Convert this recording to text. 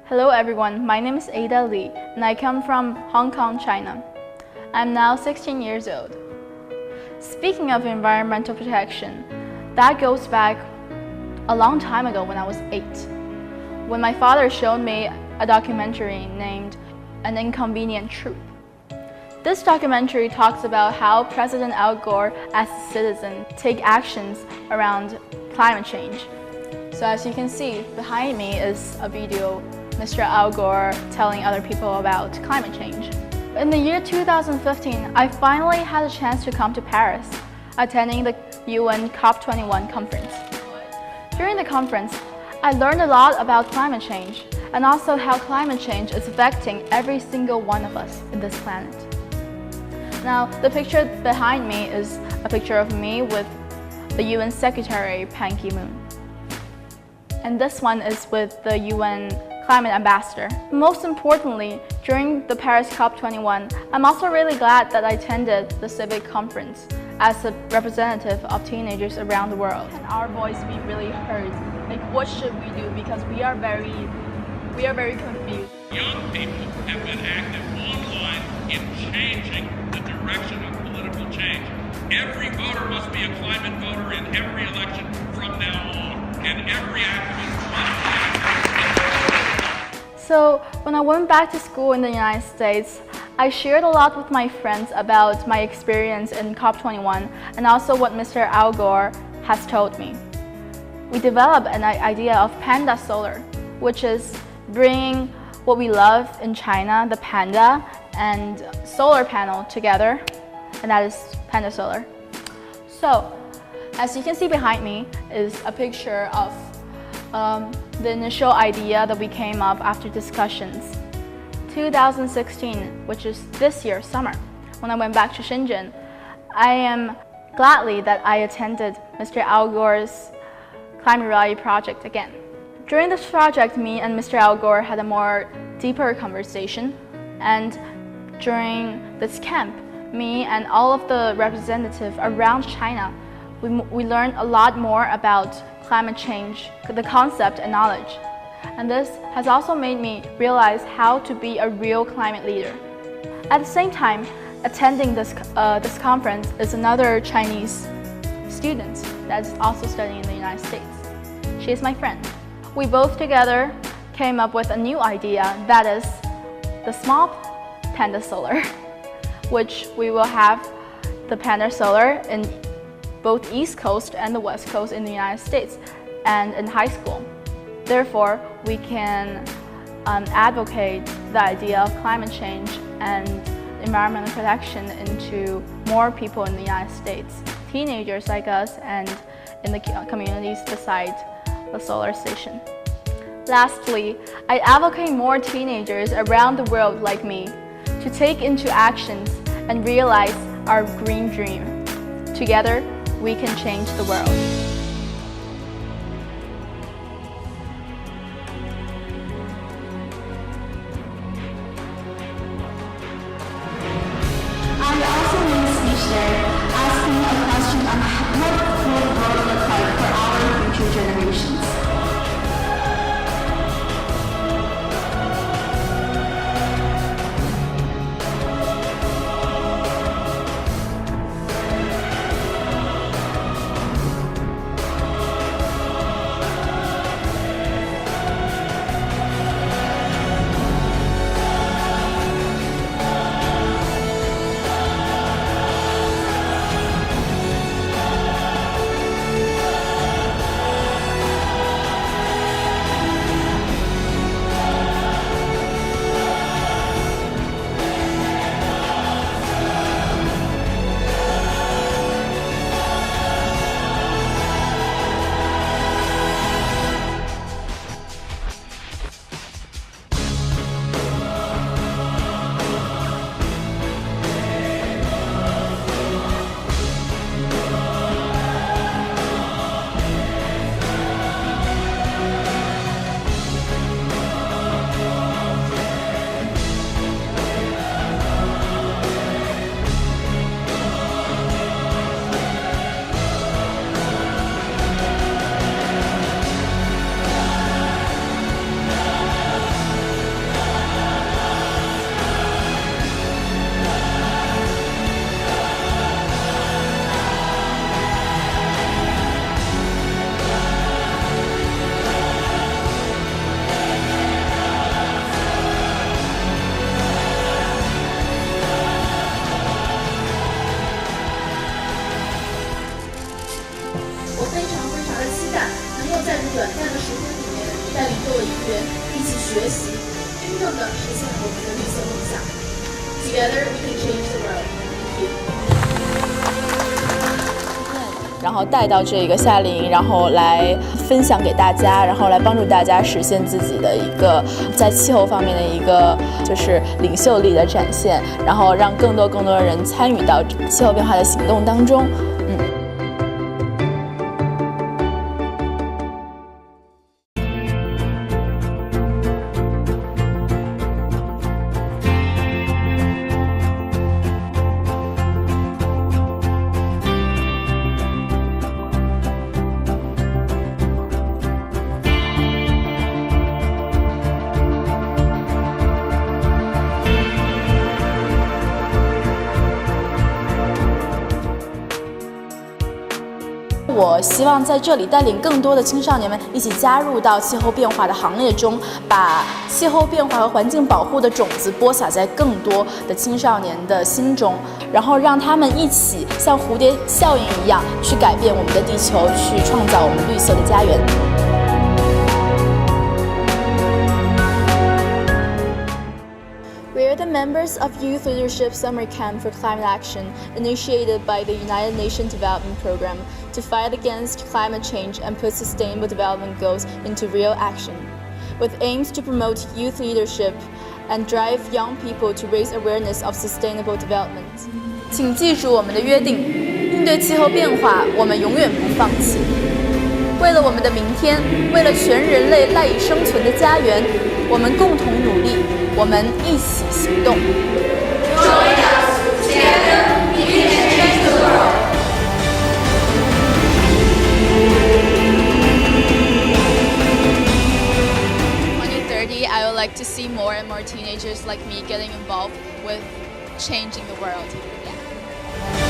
Hello everyone, my name is Ada Lee and I come from Hong Kong, China. I'm now 16 years old. Speaking of environmental protection, that goes back a long time ago when I was 8, when my father showed me a documentary named An Inconvenient Truth. This documentary talks about how President Al Gore, as a citizen, take actions around climate change. So as you can see, behind me is a video Mr. Al Gore telling other people about climate change. In the year 2015, I finally had a chance to come to Paris, attending the UN COP21 conference. During the conference, I learned a lot about climate change and also how climate change is affecting every single one of us in this planet. Now, the picture behind me is a picture of me with the UN Secretary Ban Ki-moon. And this one is with the UN Climate Ambassador. Most importantly, during the Paris COP21, I'm also really glad that I attended the civic conference as a representative of teenagers around the world. Can our voice be really heard? Like, what should we do? Because we are very confused. Young people have been active online in changing the direction of political change. Every voter must be a climate voter in every election from now on, and every activist must be active. So when I went back to school in the United States, I shared a lot with my friends about my experience in COP21 and also what Mr. Al Gore has told me. We developed an idea of panda solar, which is bringing what we love in China, the panda, and solar panel together, and that is panda solar. So, as you can see behind me is a picture of the initial idea that we came up after discussions. 2016, which is this year, summer, when I went back to Shenzhen, I am gladly that I attended Mr. Al Gore's Climate Reality Project again. During this project, me and Mr. Al Gore had a more deeper conversation, and during this camp, me and all of the representatives around China, we learned a lot more about climate change, the concept and knowledge. And this has also made me realize how to be a real climate leader. At the same time, attending this conference is another Chinese student that's also studying in the United States. She is my friend. We both together came up with a new idea, that is the small panda solar, which we will have the panda solar in both East Coast and the West Coast in the United States and in high school. Therefore, we can advocate the idea of climate change and environmental protection into more people in the United States, teenagers like us, and in the communities beside the solar station. Lastly, I advocate more teenagers around the world like me to take into actions and realize our green dream. Together, we can change the world. I also made a speech there asking a question on what will the world look like for our future generations. 起学习，真正的实现我们的绿色梦想。Together we can change the world. Thank you. 然后带到这个夏令营，然后来分享给大家，然后来帮助大家实现自己的一个在气候方面的一个就是领袖力的展现，然后让更多的人参与到气候变化的行动当中。我希望在这里带领更多的青少年们一起加入到气候变化的行列中，把气候变化和环境保护的种子播撒在更多的青少年的心中，然后让他们一起像蝴蝶效应一样去改变我们的地球，去创造我们绿色的家园。We are the members of Youth Leadership Summer Camp for Climate Action, initiated by the United Nations Development Programme to fight against climate change and put sustainable development goals into real action, with aims to promote youth leadership and drive young people to raise awareness of sustainable development. 请记住我们的约定，应对气候变化，我们永远不放弃。为了我们的明天，为了全人类赖以生存的家园，我们共同努力，我们一起行动。Join us together, we can change the world. In 2030, I would like to see more and more teenagers like me getting involved with changing the world. Yeah.